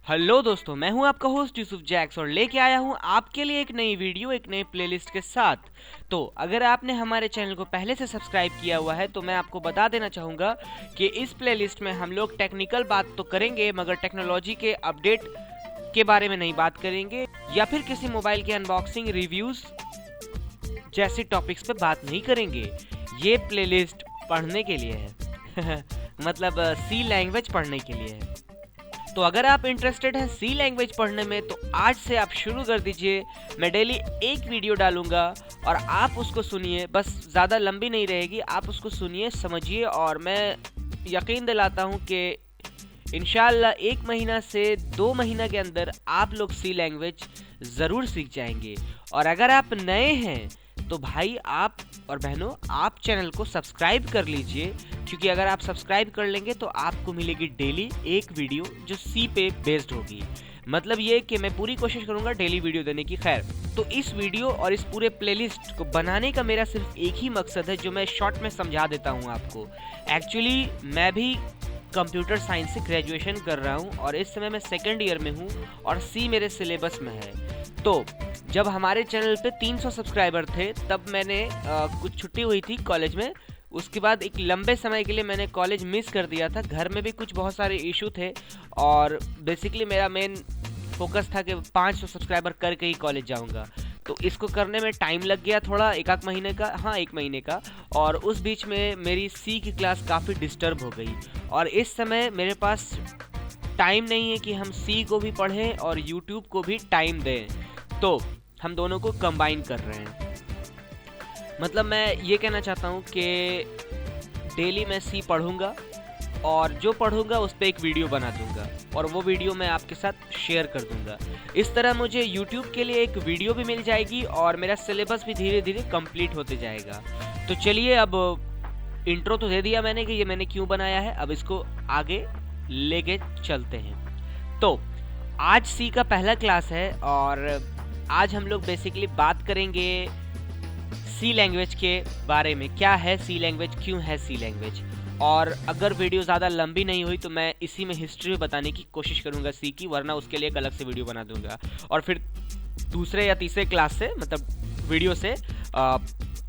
Hello दोस्तों, मैं हूं आपका होस्ट यूसुफ जैक्स और लेके आया हूं आपके लिए एक नई वीडियो एक नई प्लेलिस्ट के साथ। तो अगर आपने हमारे चैनल को पहले से सब्सक्राइब किया हुआ है तो मैं आपको बता देना चाहूँगा कि इस प्लेलिस्ट में हम लोग टेक्निकल बात तो करेंगे मगर टेक्नोलॉजी के अपडेट के बारे में नहीं बात करेंगे या फिर किसी मोबाइल के अनबॉक्सिंग रिव्यूज़ जैसे टॉपिक्स पे बात नहीं करेंगे। ये प्लेलिस्ट पढ़ने के लिए है मतलब सी लैंग्वेज पढ़ने के लिए है। तो अगर आप इंटरेस्टेड हैं सी लैंग्वेज पढ़ने में तो आज से आप शुरू कर दीजिए। मैं डेली एक वीडियो डालूंगा और आप उसको सुनिए, बस ज़्यादा लंबी नहीं रहेगी, आप उसको सुनिए समझिए और मैं यकीन दिलाता हूँ कि इंशाल्लाह 1 महीना से 2 महीना के अंदर आप लोग सी लैंग्वेज ज़रूर सीख जाएंगे। और अगर आप नए हैं तो भाई आप और बहनों आप चैनल को सब्सक्राइब कर लीजिए, क्योंकि अगर आप सब्सक्राइब कर लेंगे तो आपको मिलेगी डेली एक वीडियो जो सी पे बेस्ड होगी। मतलब ये कि मैं पूरी कोशिश करूंगा डेली वीडियो देने की। खैर, तो इस वीडियो और इस पूरे प्लेलिस्ट को बनाने का मेरा सिर्फ एक ही मकसद है जो मैं शॉर्ट में समझा देता हूं आपको। एक्चुअली मैं भी कंप्यूटर साइंस से ग्रेजुएशन कर रहा हूं और इस समय मैं सेकेंड ईयर में हूं और सी मेरे सिलेबस में है। तो जब हमारे चैनल पे 300 सब्सक्राइबर थे तब मैंने कुछ छुट्टी हुई थी कॉलेज में, उसके बाद एक लंबे समय के लिए मैंने कॉलेज मिस कर दिया था। घर में भी कुछ बहुत सारे इशू थे और बेसिकली मेरा मेन फोकस था कि 500 सब्सक्राइबर करके ही कॉलेज जाऊंगा। तो इसको करने में टाइम लग गया थोड़ा, एक महीने का, हाँ 1 महीने का। और उस बीच में मेरी सी की क्लास काफ़ी डिस्टर्ब हो गई और इस समय मेरे पास टाइम नहीं है कि हम सी को भी पढ़ें और यूट्यूब को भी टाइम दें। तो हम दोनों को कंबाइन कर रहे हैं। मतलब मैं ये कहना चाहता हूँ कि डेली मैं सी पढ़ूंगा और जो पढ़ूंगा उस पर एक वीडियो बना दूंगा और वो वीडियो मैं आपके साथ शेयर कर दूंगा। इस तरह मुझे यूट्यूब के लिए एक वीडियो भी मिल जाएगी और मेरा सिलेबस भी धीरे धीरे कंप्लीट होते जाएगा। तो चलिए, अब इंट्रो तो दे दिया मैंने कि ये मैंने क्यों बनाया है, अब इसको आगे लेके चलते हैं। तो आज सी का पहला क्लास है और आज हम लोग बेसिकली बात करेंगे सी लैंग्वेज के बारे में। क्या है सी लैंग्वेज, क्यों है सी लैंग्वेज। और अगर वीडियो ज़्यादा लंबी नहीं हुई तो मैं इसी में हिस्ट्री बताने की कोशिश करूंगा सी की, वरना उसके लिए एक अलग से वीडियो बना दूंगा। और फिर दूसरे या तीसरे क्लास से मतलब वीडियो से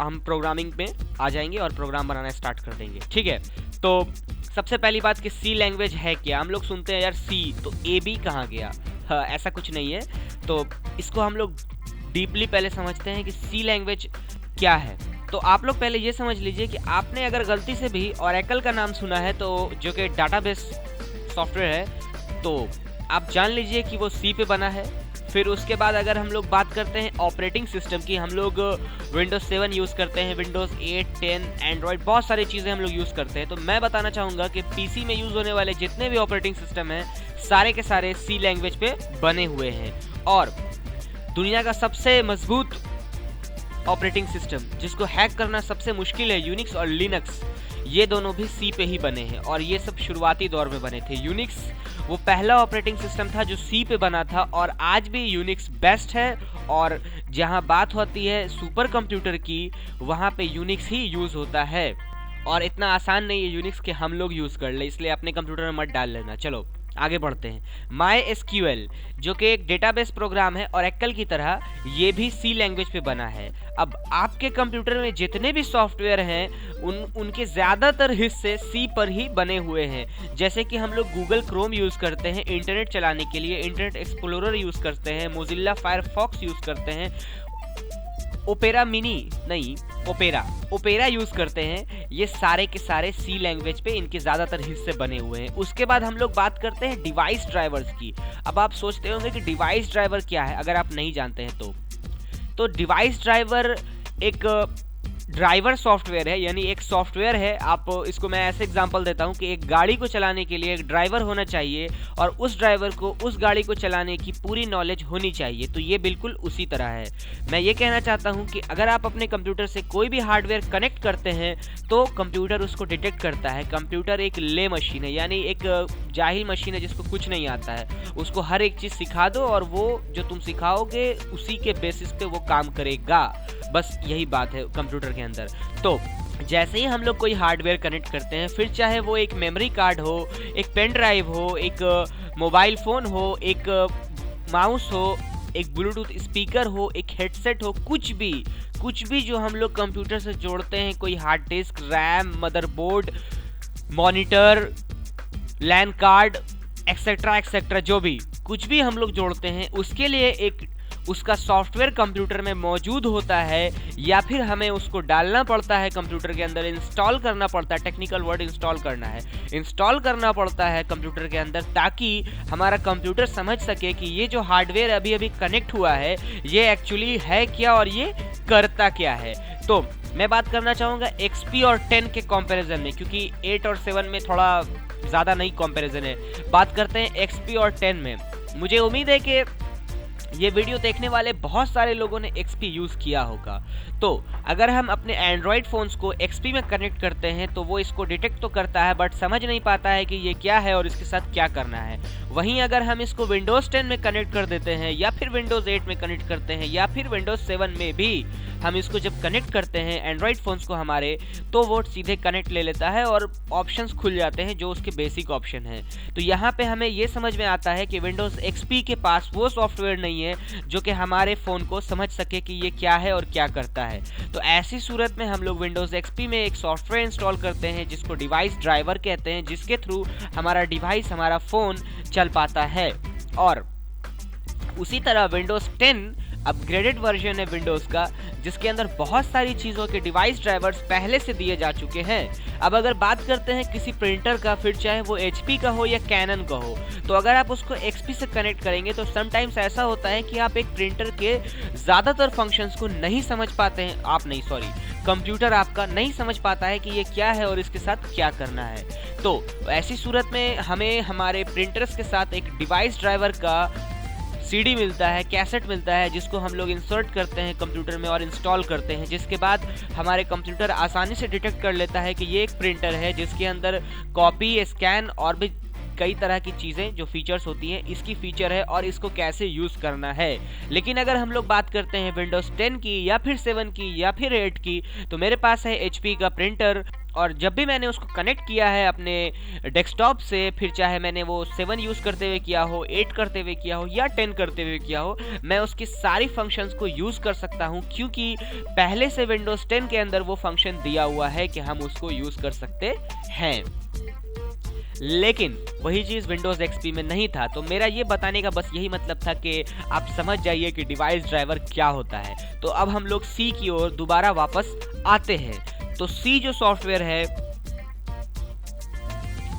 हम प्रोग्रामिंग में आ जाएंगे और प्रोग्राम बनाना स्टार्ट कर देंगे। ठीक है, तो सबसे पहली बात कि सी लैंग्वेज है क्या। हम लोग सुनते हैं यार सी, तो ए बी कहाँ गया। हाँ, ऐसा कुछ नहीं है। तो इसको हम लोग डीपली पहले समझते हैं कि सी लैंग्वेज क्या है। तो आप लोग पहले ये समझ लीजिए कि आपने अगर गलती से भी ओरेकल का नाम सुना है, तो जो कि डाटाबेस सॉफ्टवेयर है, तो आप जान लीजिए कि वो सी पे बना है। फिर उसके बाद अगर हम लोग बात करते हैं ऑपरेटिंग सिस्टम की, हम लोग विंडोज़ 7 यूज़ करते हैं, विंडोज़ 8, 10, एंड्रॉयड, बहुत सारी चीज़ें हम लोग यूज़ करते हैं। तो मैं बताना चाहूँगा कि पीसी में यूज़ होने वाले जितने भी ऑपरेटिंग सिस्टम हैं सारे के सारे सी लैंग्वेज पे बने हुए हैं। और दुनिया का सबसे मजबूत ऑपरेटिंग सिस्टम जिसको हैक करना सबसे मुश्किल है, यूनिक्स और लिनक्स, ये दोनों भी सी पे ही बने हैं और ये सब शुरुआती दौर में बने थे। यूनिक्स वो पहला ऑपरेटिंग सिस्टम था जो सी पे बना था और आज भी यूनिक्स बेस्ट है। और जहां बात होती है सुपर कंप्यूटर की, वहां पे यूनिक्स ही यूज़ होता है। और इतना आसान नहीं है यूनिक्स के हम लोग यूज़ कर ले, इसलिए अपने कंप्यूटर में मत डाल लेना। चलो आगे बढ़ते हैं। MySQL जो कि एक डेटाबेस प्रोग्राम है और ओरेकल की तरह ये भी सी लैंग्वेज पे बना है। अब आपके कंप्यूटर में जितने भी सॉफ्टवेयर हैं उनके ज़्यादातर हिस्से सी पर ही बने हुए हैं। जैसे कि हम लोग गूगल क्रोम यूज़ करते हैं इंटरनेट चलाने के लिए, इंटरनेट एक्सप्लोरर यूज़ करते हैं, मोजिल्ला फायरफॉक्स यूज़ करते हैं, ओपेरा यूज़ करते हैं। ये सारे के सारे सी लैंग्वेज पे इनके ज़्यादातर हिस्से बने हुए हैं। उसके बाद हम लोग बात करते हैं डिवाइस ड्राइवर्स की। अब आप सोचते होंगे कि डिवाइस ड्राइवर क्या है, अगर आप नहीं जानते हैं तो डिवाइस ड्राइवर एक ड्राइवर सॉफ्टवेयर है, यानी एक सॉफ्टवेयर है। आप इसको मैं ऐसे एग्जांपल देता हूं कि एक गाड़ी को चलाने के लिए एक ड्राइवर होना चाहिए और उस ड्राइवर को उस गाड़ी को चलाने की पूरी नॉलेज होनी चाहिए। तो ये बिल्कुल उसी तरह है। मैं ये कहना चाहता हूं कि अगर आप अपने कंप्यूटर से कोई भी हार्डवेयर कनेक्ट करते हैं तो कंप्यूटर उसको डिटेक्ट करता है। कंप्यूटर एक ले मशीन है, यानी एक जाहिल मशीन है जिसको कुछ नहीं आता है। उसको हर एक चीज़ सिखा दो और वो जो तुम सिखाओगे उसी के बेसिस पे वो काम करेगा। बस यही बात है कंप्यूटर के अंदर। तो जैसे ही हम लोग कोई हार्डवेयर कनेक्ट करते हैं, फिर चाहे वो एक मेमोरी कार्ड हो, एक पेन ड्राइव हो, एक मोबाइल फ़ोन हो, एक माउस हो, एक ब्लूटूथ स्पीकर हो, एक हेडसेट हो, कुछ भी जो हम लोग कंप्यूटर से जोड़ते हैं, कोई hard disk, RAM, motherboard, monitor, LAN card, etcetera etcetera, जो भी कुछ भी हम लोग जोड़ते हैं, उसके लिए एक उसका सॉफ्टवेयर कंप्यूटर में मौजूद होता है, या फिर हमें उसको डालना पड़ता है कंप्यूटर के अंदर, इंस्टॉल करना पड़ता है। टेक्निकल वर्ड इंस्टॉल करना है, इंस्टॉल करना पड़ता है कंप्यूटर के अंदर, ताकि हमारा कंप्यूटर समझ सके कि ये जो हार्डवेयर अभी अभी कनेक्ट हुआ है ये एक्चुअली है क्या और ये करता क्या है। तो मैं बात करना चाहूँगा XP और 10 के कंपैरिजन में, क्योंकि 8 और 7 में थोड़ा ज़्यादा नहीं कंपैरिजन है। बात करते हैं XP और 10 में। मुझे उम्मीद है कि ये वीडियो देखने वाले बहुत सारे लोगों ने XP यूज़ किया होगा। तो अगर हम अपने एंड्रॉयड फ़ोन्स को XP में कनेक्ट करते हैं तो वो इसको डिटेक्ट तो करता है, बट समझ नहीं पाता है कि ये क्या है और इसके साथ क्या करना है। वहीं अगर हम इसको Windows 10 में कनेक्ट कर देते हैं, या फिर Windows 8 में कनेक्ट करते हैं, या फिर Windows 7 में भी हम इसको जब कनेक्ट करते हैं एंड्रॉयड फ़ोन्स को हमारे, तो वो सीधे कनेक्ट ले लेता है और ऑप्शंस खुल जाते हैं जो उसके बेसिक ऑप्शन हैं। तो यहाँ पे हमें ये समझ में आता है कि Windows XP के पास वो सॉफ्टवेयर नहीं है जो कि हमारे फ़ोन को समझ सके कि ये क्या है और क्या करता है। तो ऐसी सूरत में हम लोग Windows XP में एक सॉफ्टवेयर इंस्टॉल करते हैं जिसको डिवाइस ड्राइवर कहते हैं, जिसके थ्रू हमारा डिवाइस, हमारा फ़ोन चल पाता है। और उसी तरह Windows 10 अपग्रेडेड वर्जन है विंडोज़ का, जिसके अंदर बहुत सारी चीज़ों के डिवाइस ड्राइवर्स पहले से दिए जा चुके हैं। अब अगर बात करते हैं किसी प्रिंटर का, फिर चाहे वो HP का हो या कैनन का हो, तो अगर आप उसको XP से कनेक्ट करेंगे तो समटाइम्स ऐसा होता है कि आप एक प्रिंटर के ज़्यादातर फंक्शंस को नहीं समझ पाते हैं। कंप्यूटर आपका नहीं समझ पाता है कि ये क्या है और इसके साथ क्या करना है। तो ऐसी सूरत में हमें हमारे प्रिंटर्स के साथ एक डिवाइस ड्राइवर का CD मिलता है, कैसेट मिलता है, जिसको हम लोग इंसर्ट करते हैं कंप्यूटर में और इंस्टॉल करते हैं, जिसके बाद हमारे कंप्यूटर आसानी से डिटेक्ट कर लेता है कि ये एक प्रिंटर है जिसके अंदर कॉपी, स्कैन और भी कई तरह की चीज़ें जो फीचर्स होती हैं इसकी फीचर है और इसको कैसे यूज़ करना है। लेकिन अगर हम लोग बात करते हैं Windows 10 की या फिर 7 की या फिर 8 की, तो मेरे पास है HP का प्रिंटर, और जब भी मैंने उसको कनेक्ट किया है अपने डेस्कटॉप से, फिर चाहे मैंने वो 7 यूज़ करते हुए किया हो, 8 करते हुए किया हो या 10 करते हुए किया हो, मैं उसकी सारी फंक्शंस को यूज़ कर सकता हूँ, क्योंकि पहले से Windows 10 के अंदर वो फंक्शन दिया हुआ है कि हम उसको यूज़ कर सकते हैं। लेकिन वही चीज़ Windows XP में नहीं था। तो मेरा ये बताने का बस यही मतलब था कि आप समझ जाइए कि डिवाइस ड्राइवर क्या होता है। तो अब हम लोग C की ओर दोबारा वापस आते हैं। तो C जो सॉफ्टवेयर है,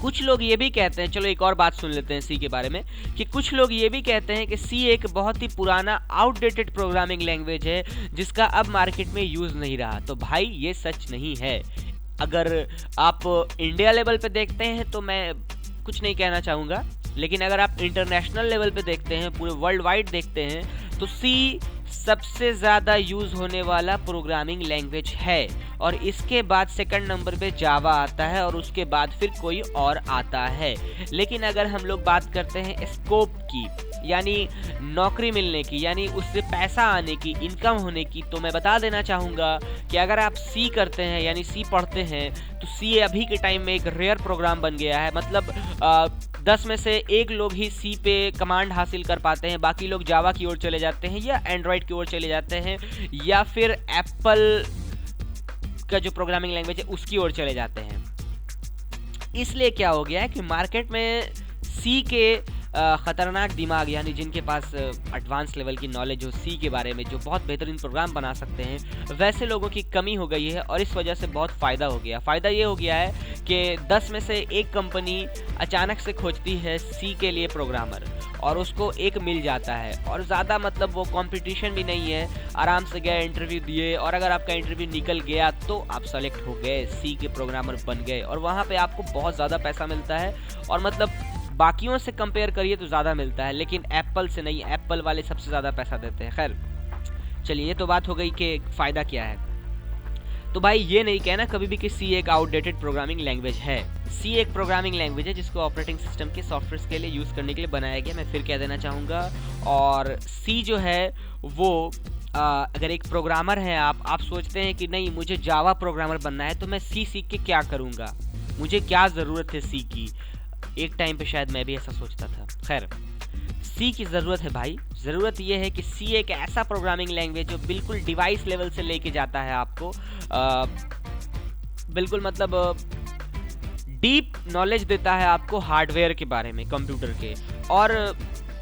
कुछ लोग ये भी कहते हैं, चलो एक और बात सुन लेते हैं C के बारे में, कि कुछ लोग ये भी कहते हैं कि C एक बहुत ही पुराना आउटडेटेड प्रोग्रामिंग लैंग्वेज है जिसका अब मार्केट में यूज़ नहीं रहा। तो भाई ये सच नहीं है। अगर आप इंडिया लेवल पे देखते हैं तो मैं कुछ नहीं कहना चाहूँगा, लेकिन अगर आप इंटरनेशनल लेवल पे देखते हैं, पूरे वर्ल्ड वाइड देखते हैं, तो C सबसे ज़्यादा यूज़ होने वाला प्रोग्रामिंग लैंग्वेज है, और इसके बाद सेकंड नंबर पे जावा आता है, और उसके बाद फिर कोई और आता है। लेकिन अगर हम लोग बात करते हैं स्कोप की, यानी नौकरी मिलने की, यानी उससे पैसा आने की, इनकम होने की, तो मैं बता देना चाहूँगा कि अगर आप C करते हैं यानी C पढ़ते हैं, तो C अभी के टाइम में एक रेयर प्रोग्राम बन गया है। मतलब 10 में से 1 लोग ही C पे कमांड हासिल कर पाते हैं, बाकी लोग जावा की ओर चले जाते हैं या एंड्रॉयड की ओर चले जाते हैं, या फिर एप्पल का जो प्रोग्रामिंग लैंग्वेज है उसकी ओर चले जाते हैं। इसलिए क्या हो गया है कि मार्केट में C के ख़तरनाक दिमाग, यानी जिनके पास एडवांस लेवल की नॉलेज हो C के बारे में, जो बहुत बेहतरीन प्रोग्राम बना सकते हैं, वैसे लोगों की कमी हो गई है, और इस वजह से बहुत फ़ायदा हो गया। फ़ायदा ये हो गया है कि 10 में से 1 कंपनी अचानक से खोजती है C के लिए प्रोग्रामर, और उसको एक मिल जाता है, और ज़्यादा मतलब वो कंपटीशन भी नहीं है। आराम से गए, इंटरव्यू दिए, और अगर आपका इंटरव्यू निकल गया तो आप सेलेक्ट हो गए, C के प्रोग्रामर बन गए, और वहाँ पे आपको बहुत ज़्यादा पैसा मिलता है, और मतलब बाकियों से कंपेयर करिए तो ज़्यादा मिलता है, लेकिन एप्पल से नहीं। एप्पल वाले सबसे ज़्यादा पैसा देते हैं। खैर चलिए, ये तो बात हो गई कि फ़ायदा क्या है। तो भाई ये नहीं कहना कभी भी कि C एक आउटडेटेड प्रोग्रामिंग लैंग्वेज है। C एक प्रोग्रामिंग लैंग्वेज है जिसको ऑपरेटिंग सिस्टम के सॉफ्टवेयर के लिए यूज़ करने के लिए बनाया गया, मैं फिर कह देना चाहूँगा। और C जो है वो अगर एक प्रोग्रामर है आप सोचते हैं कि नहीं मुझे जावा प्रोग्रामर बनना है, तो मैं C सीख के क्या करूँगा, मुझे क्या ज़रूरत है C की। एक टाइम पे शायद मैं भी ऐसा सोचता था। खैर, सी की ज़रूरत है भाई। ज़रूरत ये है कि सी एक ऐसा प्रोग्रामिंग लैंग्वेज जो बिल्कुल डिवाइस लेवल से लेके जाता है आपको, बिल्कुल मतलब डीप नॉलेज देता है आपको हार्डवेयर के बारे में, कंप्यूटर के। और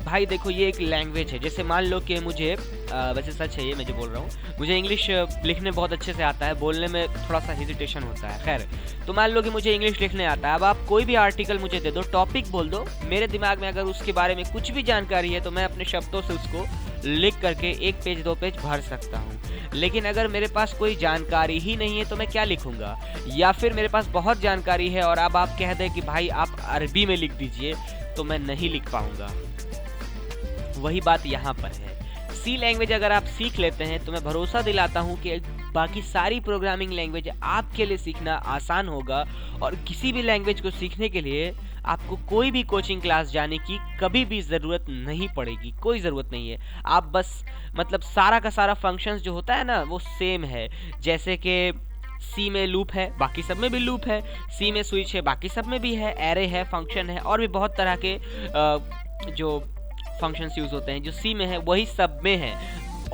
भाई देखो, ये एक लैंग्वेज है। जैसे मान लो कि मुझे वैसे सच है ये मैं जो बोल रहा हूँ, मुझे इंग्लिश लिखने बहुत अच्छे से आता है, बोलने में थोड़ा सा हेजिटेशन होता है। खैर, तो मान लो कि मुझे इंग्लिश लिखने आता है। अब आप कोई भी आर्टिकल मुझे दे दो, टॉपिक बोल दो, मेरे दिमाग में अगर उसके बारे में कुछ भी जानकारी है तो मैं अपने शब्दों से उसको लिख करके 1 पेज 2 पेज भर सकता हूँ। लेकिन अगर मेरे पास कोई जानकारी ही नहीं है तो मैं क्या लिखूंगा? या फिर मेरे पास बहुत जानकारी है और अब आप कह दें कि भाई आप अरबी में लिख दीजिए, तो मैं नहीं लिख पाऊंगा। वही बात यहाँ पर है। सी लैंग्वेज अगर आप सीख लेते हैं तो मैं भरोसा दिलाता हूँ कि बाकी सारी प्रोग्रामिंग लैंग्वेज आपके लिए सीखना आसान होगा। और किसी भी लैंग्वेज को सीखने के लिए आपको कोई भी कोचिंग क्लास जाने की कभी भी ज़रूरत नहीं पड़ेगी, कोई ज़रूरत नहीं है। आप बस मतलब सारा का सारा फंक्शंस जो होता है ना, वो सेम है। जैसे कि सी में लूप है, बाकी सब में भी लूप है। सी में स्विच है, बाकी सब में भी है। एरे है, फंक्शन है, और भी बहुत तरह के जो फंक्शंस यूज़ होते हैं जो सी में है वही सब में है।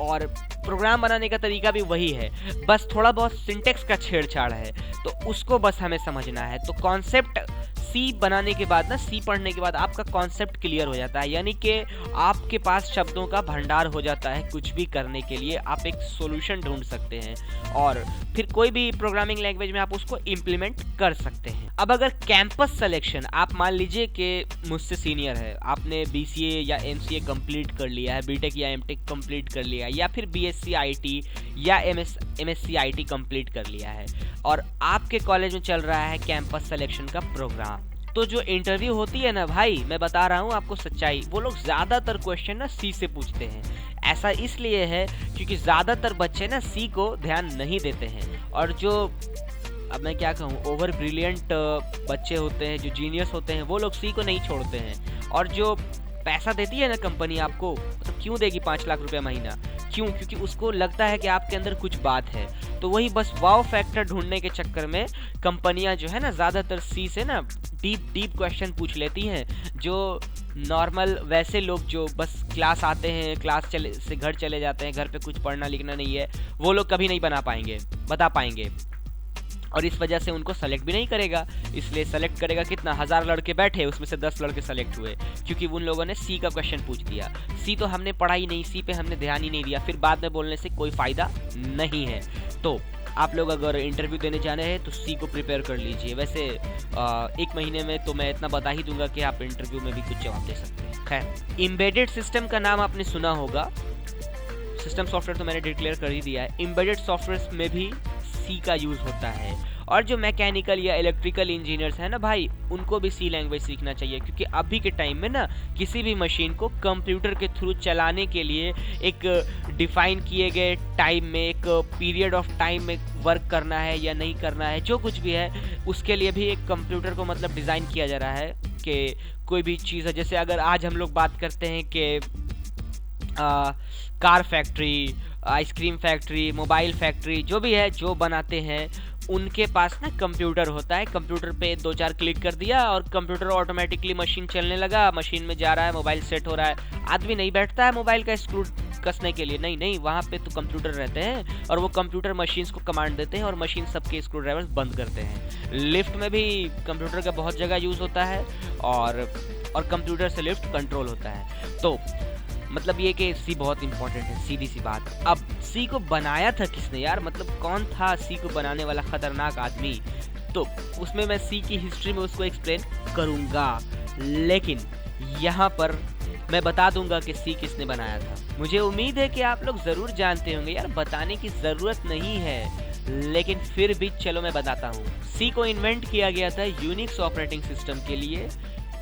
और प्रोग्राम बनाने का तरीका भी वही है, बस थोड़ा बहुत सिंटेक्स का छेड़छाड़ है, तो उसको बस हमें समझना है। तो कॉन्सेप्ट सी बनाने के बाद ना, सी पढ़ने के बाद आपका कॉन्सेप्ट क्लियर हो जाता है, यानी कि आपके पास शब्दों का भंडार हो जाता है। कुछ भी करने के लिए आप एक सॉल्यूशन ढूंढ सकते हैं और फिर कोई भी प्रोग्रामिंग लैंग्वेज में आप उसको इम्प्लीमेंट कर सकते हैं। अब अगर कैंपस सिलेक्शन, आप मान लीजिए कि मुझसे सीनियर है, आपने BCA या MCA कंप्लीट कर लिया है, बीटेक या एमटेक कंप्लीट कर लिया है, या फिर BSc IT या MSc IT कंप्लीट कर लिया है, और आपके कॉलेज में चल रहा है कैंपस सिलेक्शन का प्रोग्राम। तो जो इंटरव्यू होती है ना भाई, मैं बता रहा हूँ आपको सच्चाई, वो लोग ज़्यादातर क्वेश्चन ना सी से पूछते हैं। ऐसा इसलिए है क्योंकि ज़्यादातर बच्चे ना सी को ध्यान नहीं देते हैं, और जो अब मैं क्या कहूँ, ओवर ब्रिलियंट बच्चे होते हैं, जो जीनियस होते हैं, वो लोग सी को नहीं छोड़ते हैं। और जो पैसा देती है ना कंपनी आपको, तो क्यों देगी 5 लाख रुपया महीना? क्यों? क्योंकि उसको लगता है कि आपके अंदर कुछ बात है। तो वही बस वाव फैक्टर ढूंढने के चक्कर में कंपनियां जो है ना, ज़्यादातर सी से ना डीप क्वेश्चन पूछ लेती हैं, जो नॉर्मल वैसे लोग जो बस क्लास आते हैं, क्लास से घर चले जाते हैं, घर पे कुछ पढ़ना लिखना नहीं है, वो लोग कभी नहीं बता पाएंगे। और इस वजह से उनको सेलेक्ट भी नहीं करेगा। इसलिए सेलेक्ट करेगा कितना? 1000 लड़के बैठे, उसमें से 10 लड़के सेलेक्ट हुए, क्योंकि उन लोगों ने सी का क्वेश्चन पूछ दिया। सी तो हमने पढ़ा ही नहीं, सी पे हमने ध्यान ही नहीं दिया, फिर बाद में बोलने से कोई फ़ायदा नहीं है। तो आप लोग अगर इंटरव्यू देने जाने हैं तो सी को प्रिपेयर कर लीजिए। वैसे 1 महीने में तो मैं इतना बता ही दूंगा कि आप इंटरव्यू में भी कुछ जवाब दे सकते हैं। खैर, एम्बेडेड सिस्टम का नाम आपने सुना होगा। सिस्टम सॉफ्टवेयर तो मैंने डिक्लेयर कर ही दिया है। एम्बेडेड सॉफ्टवेयर में भी सी का यूज़ होता है। और जो मैकेनिकल या इलेक्ट्रिकल इंजीनियर्स हैं ना भाई, उनको भी सी लैंग्वेज सीखना चाहिए, क्योंकि अभी के टाइम में ना किसी भी मशीन को कंप्यूटर के थ्रू चलाने के लिए एक डिफाइन किए गए टाइम में, एक पीरियड ऑफ टाइम में वर्क करना है या नहीं करना है, जो कुछ भी है, उसके लिए भी एक कंप्यूटर को मतलब डिज़ाइन किया जा रहा है कि कोई भी चीज़ है। जैसे अगर आज हम लोग बात करते हैं कि car factory, ice cream factory, mobile factory, जो भी है, जो बनाते हैं, उनके पास ना कंप्यूटर होता है। कंप्यूटर पे 2-4 क्लिक कर दिया और कंप्यूटर ऑटोमेटिकली मशीन चलने लगा, मशीन में जा रहा है, मोबाइल सेट हो रहा है। आदमी नहीं बैठता है मोबाइल का स्क्रू कसने के लिए, नहीं, वहाँ पे तो कंप्यूटर रहते हैं और वो कंप्यूटर मशीन्स को कमांड देते हैं और मशीन सबके स्क्रू ड्राइवर्स बंद करते हैं। लिफ्ट में भी कंप्यूटर का बहुत जगह यूज़ होता है और कंप्यूटर से लिफ्ट कंट्रोल होता है। तो मतलब ये कि सी बहुत इंपॉर्टेंट है, सीधी सी बात। अब सी को बनाया था किसने यार? मतलब कौन था सी को बनाने वाला खतरनाक आदमी? तो उसमें मैं सी की हिस्ट्री में उसको एक्सप्लेन करूँगा, लेकिन यहाँ पर मैं बता दूंगा कि सी किसने बनाया था। मुझे उम्मीद है कि आप लोग ज़रूर जानते होंगे यार, बताने की ज़रूरत नहीं है, लेकिन फिर भी चलो मैं बताता हूँ। सी को इन्वेंट किया गया था यूनिक्स ऑपरेटिंग सिस्टम के लिए।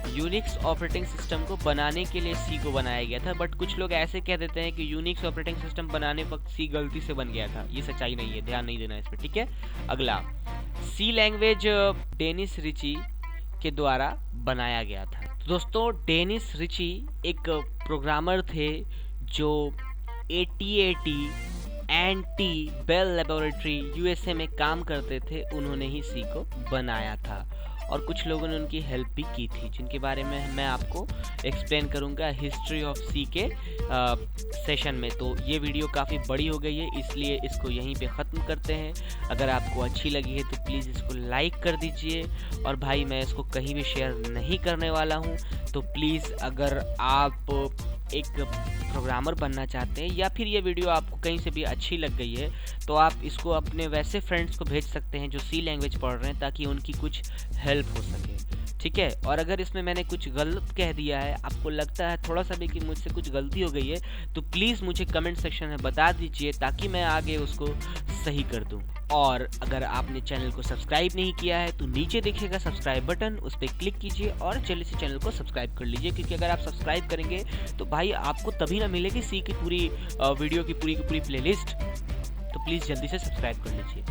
यूनिक्स ऑपरेटिंग सिस्टम को बनाने के लिए सी को बनाया गया था, बट कुछ लोग ऐसे कह देते हैं कि यूनिक्स ऑपरेटिंग सिस्टम बनाने वक्त सी गलती से बन गया था। ये सच्चाई नहीं है, ध्यान नहीं देना इस पर, ठीक है। अगला, सी लैंग्वेज डेनिस रिची के द्वारा बनाया गया था। दोस्तों, डेनिस रिची एक प्रोग्रामर थे जो AT&T बेल लेबोरेटरी USA में काम करते थे। उन्होंने ही सी को बनाया था और कुछ लोगों ने उनकी हेल्प भी की थी, जिनके बारे में मैं आपको एक्सप्लेन करूँगा हिस्ट्री ऑफ सी के सेशन में। तो ये वीडियो काफ़ी बड़ी हो गई है, इसलिए इसको यहीं पे ख़त्म करते हैं। अगर आपको अच्छी लगी है तो प्लीज़ इसको लाइक कर दीजिए, और भाई मैं इसको कहीं भी शेयर नहीं करने वाला हूँ। तो प्लीज़ अगर आप एक प्रोग्रामर बनना चाहते हैं या फिर ये वीडियो आपको कहीं से भी अच्छी लग गई है, तो आप इसको अपने वैसे फ्रेंड्स को भेज सकते हैं जो सी लैंग्वेज पढ़ रहे हैं, ताकि उनकी कुछ हेल्प हो सके, ठीक है। और अगर इसमें मैंने कुछ गलत कह दिया है, आपको लगता है थोड़ा सा भी कि मुझसे कुछ गलती हो गई है, तो प्लीज़ मुझे कमेंट सेक्शन में बता दीजिए, ताकि मैं आगे उसको सही कर दूं। और अगर आपने चैनल को सब्सक्राइब नहीं किया है तो नीचे दिखेगा सब्सक्राइब बटन, उस पर क्लिक कीजिए और जल्दी से चैनल को सब्सक्राइब कर लीजिए, क्योंकि अगर आप सब्सक्राइब करेंगे तो भाई आपको तभी ना मिलेगी सी की पूरी वीडियो की पूरी प्लेलिस्ट। तो प्लीज़ जल्दी से सब्सक्राइब कर लीजिए।